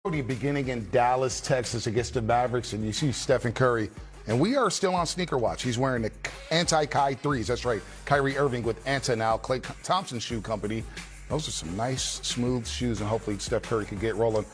Beginning in Dallas, Texas against the Mavericks, and you see Stephen Curry. And we are still on sneaker watch. He's wearing the anti-Kai threes. That's right. Kyrie Irving with Anta now, Klay Thompson Shoe Company. Those are some nice, smooth shoes, and hopefully Steph Curry can get rolling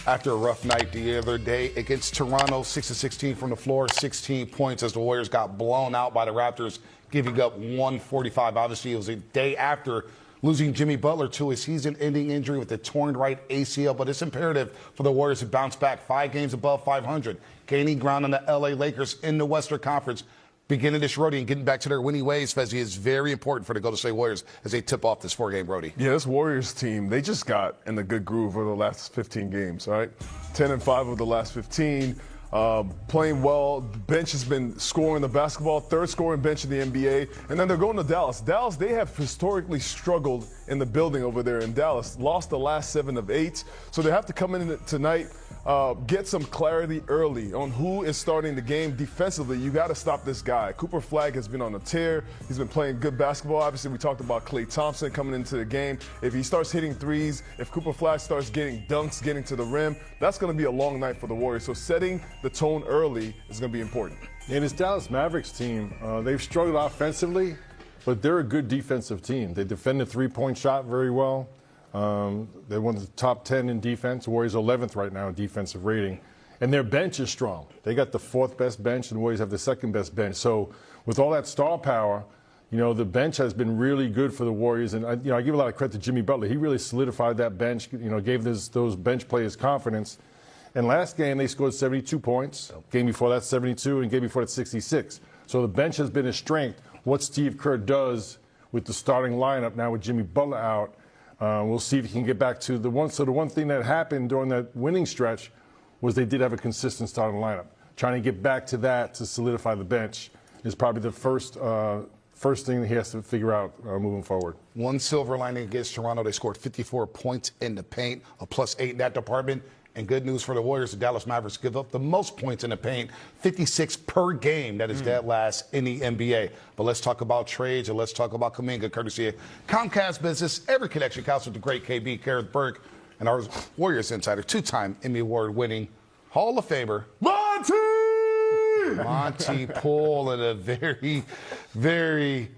after a rough night the other day against Toronto. 6-16 from the floor, 16 points as the Warriors got blown out by the Raptors, giving up 145. Obviously, it was a day after losing Jimmy Butler to a season-ending injury with a torn right ACL. But it's imperative for the Warriors to bounce back 5 games above 500, gaining ground on the LA Lakers in the Western Conference. Beginning this roadie and getting back to their winning ways, Fezzi, is very important for the Golden State Warriors as they tip off this 4-game roadie. Yeah, this Warriors team, they just got in the good groove over the last 15 games, all right? 10-5 over the last 15. Playing well. The bench has been scoring the basketball, third scoring bench in the NBA. And then they're going to Dallas. Dallas, they have historically struggled in the building over there in Dallas. Lost the last 7 of 8. So they have to come in tonight, get some clarity early on who is starting the game defensively. You got to stop this guy. Cooper Flagg has been on a tear. He's been playing good basketball. Obviously, we talked about Klay Thompson coming into the game. If he starts hitting threes, if Cooper Flagg starts getting dunks, getting to the rim, that's going to be a long night for the Warriors. So setting the tone early is going to be important. And this Dallas Mavericks team, they've struggled offensively, but they're a good defensive team. They defend the three-point shot very well. They're one of the top 10 in defense. Warriors 11th right now in defensive rating. And their bench is strong. They got the 4th best bench, and the Warriors have the 2nd best bench. So with all that star power, you know, the bench has been really good for the Warriors. And, I give a lot of credit to Jimmy Butler. He really solidified that bench, gave those bench players confidence. And last game, they scored 72 points. Game before that, 72, and game before that, 66. So the bench has been a strength. What Steve Kerr does with the starting lineup now with Jimmy Butler out, we'll see if he can get back to the one. So the one thing that happened during that winning stretch was they did have a consistent starting lineup. Trying to get back to that to solidify the bench is probably the first thing that he has to figure out moving forward. One silver lining against Toronto, they scored 54 points in the paint, a +8 in that department. And good news for the Warriors, the Dallas Mavericks give up the most points in the paint, 56 per game. That is dead last in the NBA. But let's talk about trades, and let's talk about Kuminga, courtesy of Comcast Business. Every connection counts with the great KB, Gareth Burke, and our Warriors insider, 2-time Emmy Award-winning Hall of Famer, Monty Poole, in a very, very,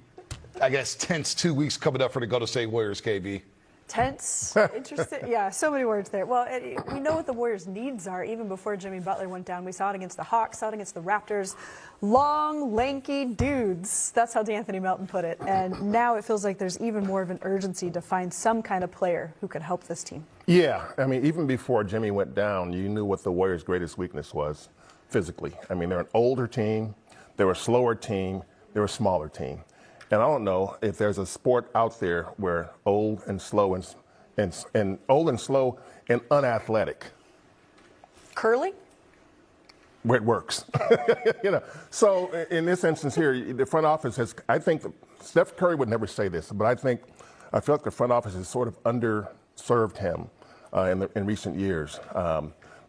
tense 2 weeks coming up for the Golden State Warriors, KB. Tense, interesting. Yeah, so many words there. Well, we know what the Warriors' needs are even before Jimmy Butler went down. We saw it against the Hawks, saw it against the Raptors. Long, lanky dudes. That's how D'Anthony Melton put it. And now it feels like there's even more of an urgency to find some kind of player who could help this team. Yeah, I mean, even before Jimmy went down, you knew what the Warriors' greatest weakness was physically. I mean, they're an older team, they're a slower team, they're a smaller team. And I don't know if there's a sport out there where old and slow and unathletic. Curling? Where it works. So in this instance here, the front office has, I think, Steph Curry would never say this, but I feel like the front office has sort of underserved him in recent years.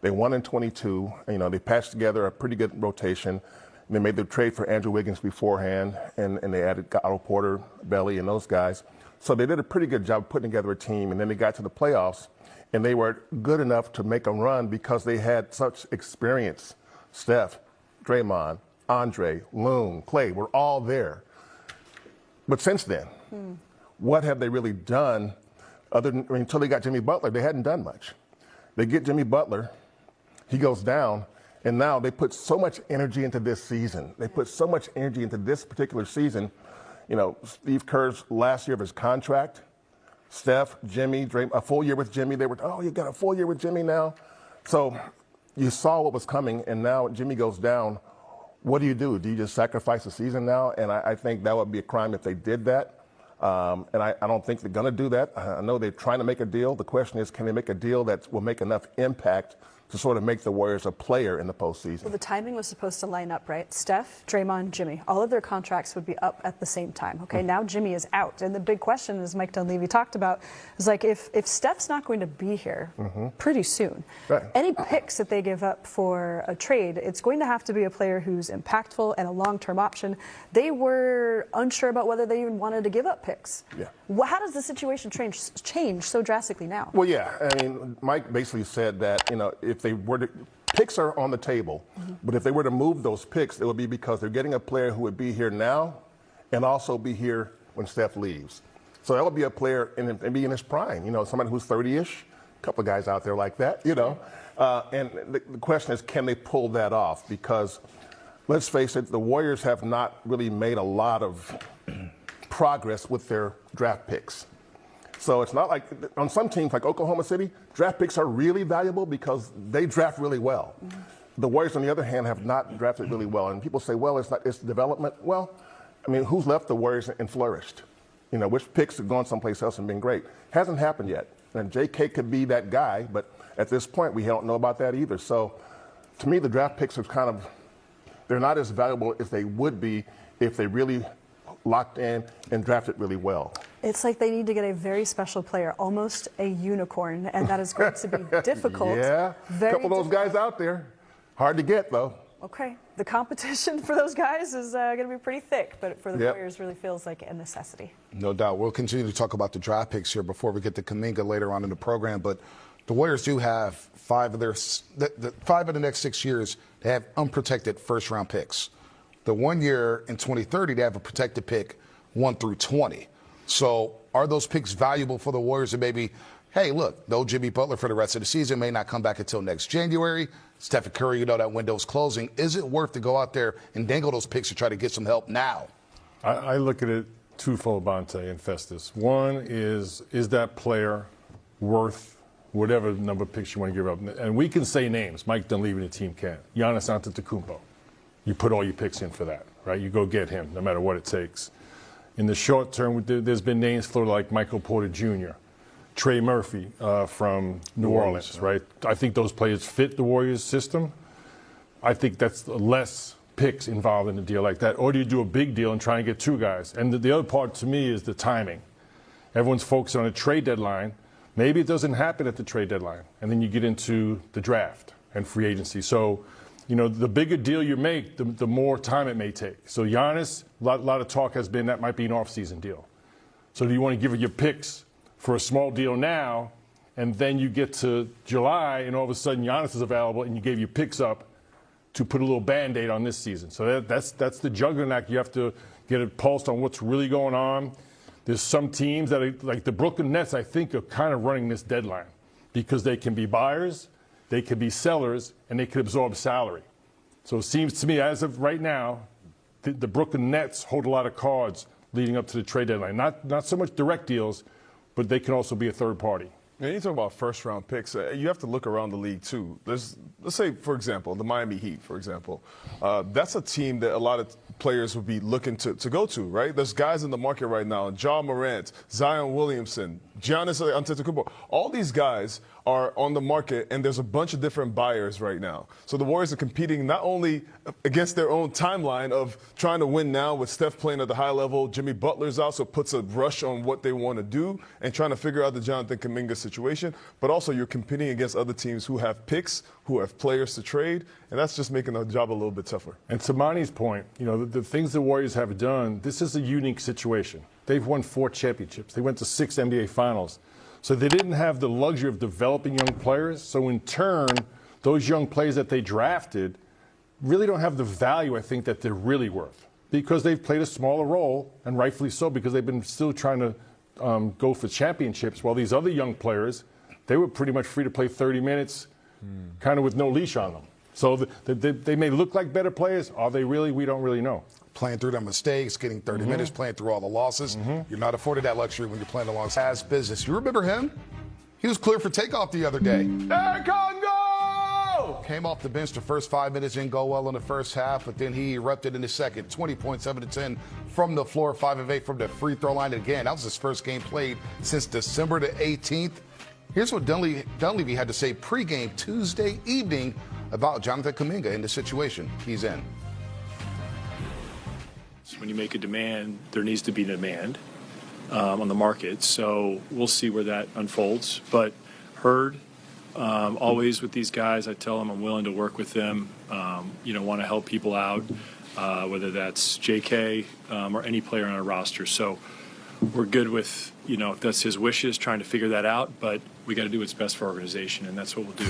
They won in 22. They patched together a pretty good rotation. They made the trade for Andrew Wiggins beforehand, and they added Otto Porter, Belly, and those guys. So they did a pretty good job putting together a team, and then they got to the playoffs, and they were good enough to make a run because they had such experience. Steph, Draymond, Andre, Loon, Klay were all there. But since then, what have they really done until they got Jimmy Butler? They hadn't done much. They get Jimmy Butler, he goes down, and now they put so much energy into this season. They put so much energy into this particular season. Steve Kerr's last year of his contract, Steph, Jimmy, Draymond, a full year with Jimmy. They were, you got a full year with Jimmy now. So you saw what was coming, and now Jimmy goes down. What do? Do you just sacrifice the season now? And I think that would be a crime if they did that. And I don't think they're going to do that. I know they're trying to make a deal. The question is, can they make a deal that will make enough impact to sort of make the Warriors a player in the postseason. Well, the timing was supposed to line up, right? Steph, Draymond, Jimmy, all of their contracts would be up at the same time. Okay, now Jimmy is out. And the big question, as Mike Dunleavy talked about, is like if Steph's not going to be here pretty soon, Right. any picks that they give up for a trade, it's going to have to be a player who's impactful and a long-term option. They were unsure about whether they even wanted to give up picks. Yeah. How does the situation change so drastically now? Well, yeah. I mean, Mike basically said that, if they were to, picks are on the table, but if they were to move those picks, it would be because they're getting a player who would be here now and also be here when Steph leaves. So that would be a player and be in his prime, somebody who's 30-ish, a couple of guys out there like that, and the question is, can they pull that off? Because let's face it, the Warriors have not really made a lot of progress with their draft picks. So it's not like on some teams like Oklahoma City, draft picks are really valuable because they draft really well. The Warriors, on the other hand, have not drafted really well. And people say, well, it's development. Well, I mean, who's left the Warriors and flourished? Which picks have gone someplace else and been great? Hasn't happened yet. And J.K. could be that guy, but at this point, we don't know about that either. So to me, the draft picks are they're not as valuable as they would be if they really locked in and drafted really well. It's like they need to get a very special player, almost a unicorn, and that is going to be difficult. Yeah, a couple of those guys out there. Hard to get, though. Okay, the competition for those guys is going to be pretty thick, but for the Warriors really feels like a necessity. No doubt. We'll continue to talk about the draft picks here before we get to Kuminga later on in the program, but the Warriors do have five of the next 6 years. They have unprotected first-round picks. The 1 year in 2030, they have a protected pick 1 through 20. So are those picks valuable for the Warriors to maybe, hey, look, no Jimmy Butler for the rest of the season, may not come back until next January. Steph Curry, that window's closing. Is it worth to go out there and dangle those picks to try to get some help now? I look at it twofold, Bonte and Festus. One is that player worth whatever number of picks you want to give up? And we can say names. Mike Dunleavy and the team can. Giannis Antetokounmpo. You put all your picks in for that, right? You go get him, no matter what it takes. In the short term, there's been names floated like Michael Porter Jr., Trey Murphy from New Orleans, right? I think those players fit the Warriors system. I think that's less picks involved in a deal like that. Or do you do a big deal and try and get two guys? And the other part to me is the timing. Everyone's focused on a trade deadline. Maybe it doesn't happen at the trade deadline. And then you get into the draft and free agency. So, the bigger deal you make, the more time it may take. So Giannis, a lot of talk has been that might be an off-season deal. So do you want to give your picks for a small deal now, and then you get to July, and all of a sudden Giannis is available, and you gave your picks up to put a little Band-Aid on this season? So that's the juggling act. You have to get it pulsed on what's really going on. There's some teams that are, like the Brooklyn Nets, I think, are kind of running this deadline because they can be buyers, they could be sellers, and they could absorb salary. So it seems to me, as of right now, the Brooklyn Nets hold a lot of cards leading up to the trade deadline. Not so much direct deals, but they can also be a third party. And you talk about first-round picks. You have to look around the league, too. Let's say, for example, the Miami Heat, for example. That's a team that a lot of players would be looking to go to, right? There's guys in the market right now, Ja Morant, Zion Williamson, Giannis Antetokounmpo. All these guys are on the market, and there's a bunch of different buyers right now. So the Warriors are competing not only against their own timeline of trying to win now with Steph playing at the high level, Jimmy Butler's also puts a rush on what they want to do and trying to figure out the Jonathan Kuminga situation, but also you're competing against other teams who have picks, who have players to trade, and that's just making the job a little bit tougher. And to Monty's point, the things the Warriors have done, this is a unique situation. They've won 4 championships. They went to 6 NBA Finals. So they didn't have the luxury of developing young players. So in turn, those young players that they drafted really don't have the value, I think, that they're really worth, because they've played a smaller role, and rightfully so, because they've been still trying to go for championships, while these other young players, they were pretty much free to play 30 minutes, kind of with no leash on them. So they may look like better players. Are they really? We don't really know. Playing through their mistakes, getting 30 minutes, playing through all the losses. You're not afforded that luxury when you're playing alongside business. You remember him? He was clear for takeoff the other day. There Congo! Came off the bench the first 5 minutes, didn't go well in the first half, but then he erupted in the second. 20 points, 7 to 10 from the floor, 5 of 8 from the free throw line. Again, that was his first game played since December the 18th. Here's what Dunleavy had to say pregame Tuesday evening about Jonathan Kuminga in the situation he's in. When you make a demand, there needs to be demand on the market. So we'll see where that unfolds. But always with these guys, I tell them I'm willing to work with them, want to help people out, whether that's JK or any player on our roster. So we're good with, if that's his wishes, trying to figure that out. But we got to do what's best for our organization, and that's what we'll do.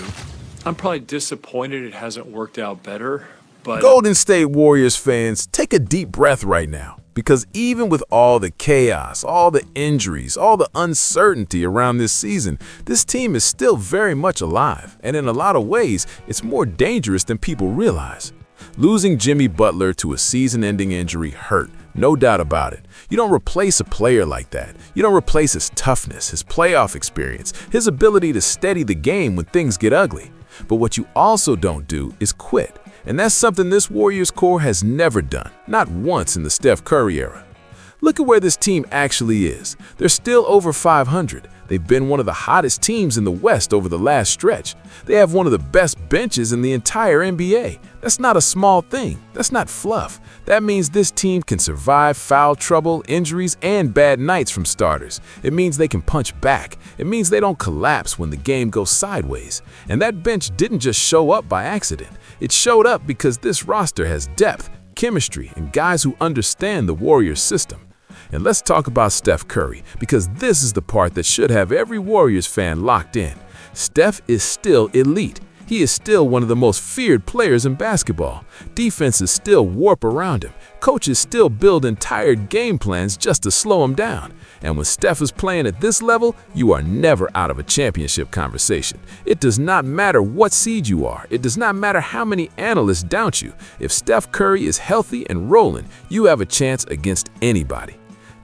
I'm probably disappointed it hasn't worked out better. But Golden State Warriors fans, take a deep breath right now, because even with all the chaos, all the injuries, all the uncertainty around this season, this team is still very much alive, and in a lot of ways, it's more dangerous than people realize. Losing Jimmy Butler to a season-ending injury hurt, no doubt about it. You don't replace a player like that. You don't replace his toughness, his playoff experience, his ability to steady the game when things get ugly. But what you also don't do is quit. And that's something this Warriors core has never done, not once in the Steph Curry era. Look at where this team actually is. They're still over 500. They've been one of the hottest teams in the West over the last stretch. They have one of the best benches in the entire NBA. That's not a small thing. That's not fluff. That means this team can survive foul trouble, injuries, and bad nights from starters. It means they can punch back. It means they don't collapse when the game goes sideways. And that bench didn't just show up by accident. It showed up because this roster has depth, chemistry, and guys who understand the Warriors system. And let's talk about Steph Curry, because this is the part that should have every Warriors fan locked in. Steph is still elite. He is still one of the most feared players in basketball. Defenses still warp around him. Coaches still build entire game plans just to slow him down. And when Steph is playing at this level, you are never out of a championship conversation. It does not matter what seed you are. It does not matter how many analysts doubt you. If Steph Curry is healthy and rolling, you have a chance against anybody.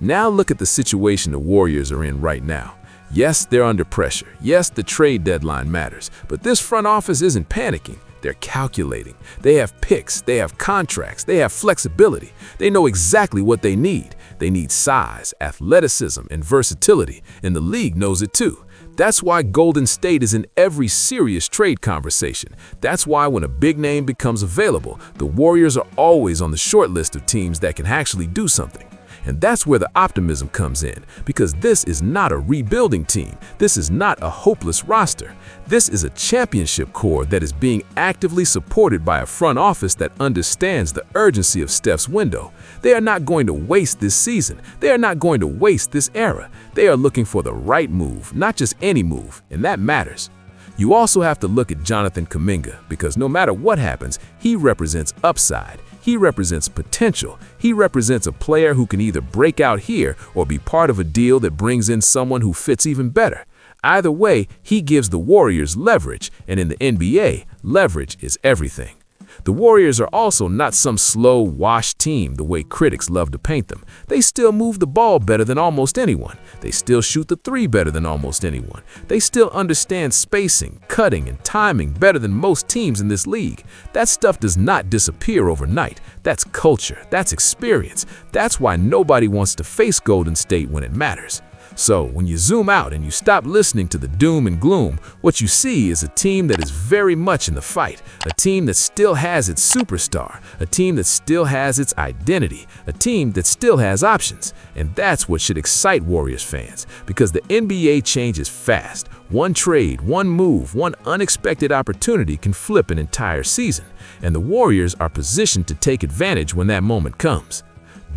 Now look at the situation the Warriors are in right now. Yes, they're under pressure. Yes, the trade deadline matters. But this front office isn't panicking. They're calculating. They have picks. They have contracts. They have flexibility. They know exactly what they need. They need size, athleticism, and versatility, and the league knows it too. That's why Golden State is in every serious trade conversation. That's why when a big name becomes available, the Warriors are always on the short list of teams that can actually do something. And that's where the optimism comes in, because this is not a rebuilding team. This is not a hopeless roster. This is a championship core that is being actively supported by a front office that understands the urgency of Steph's window. They are not going to waste this season. They are not going to waste this era. They are looking for the right move, not just any move, and that matters. You also have to look at Jonathan Kuminga, because no matter what happens, he represents upside. He represents potential. He represents a player who can either break out here or be part of a deal that brings in someone who fits even better. Either way, he gives the Warriors leverage, and in the NBA, leverage is everything. The Warriors are also not some slow, washed team the way critics love to paint them. They still move the ball better than almost anyone. They still shoot the three better than almost anyone. They still understand spacing, cutting, and timing better than most teams in this league. That stuff does not disappear overnight. That's culture. That's experience. That's why nobody wants to face Golden State when it matters. So when you zoom out and you stop listening to the doom and gloom, what you see is a team that is very much in the fight, a team that still has its superstar, a team that still has its identity, a team that still has options. And that's what should excite Warriors fans, because the NBA changes fast. One trade, one move, one unexpected opportunity can flip an entire season, and the Warriors are positioned to take advantage when that moment comes.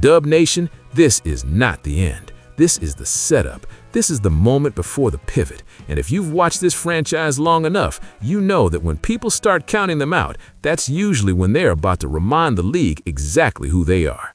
Dub Nation, this is not the end. This is the setup. This is the moment before the pivot. And if you've watched this franchise long enough, you know that when people start counting them out, that's usually when they're about to remind the league exactly who they are.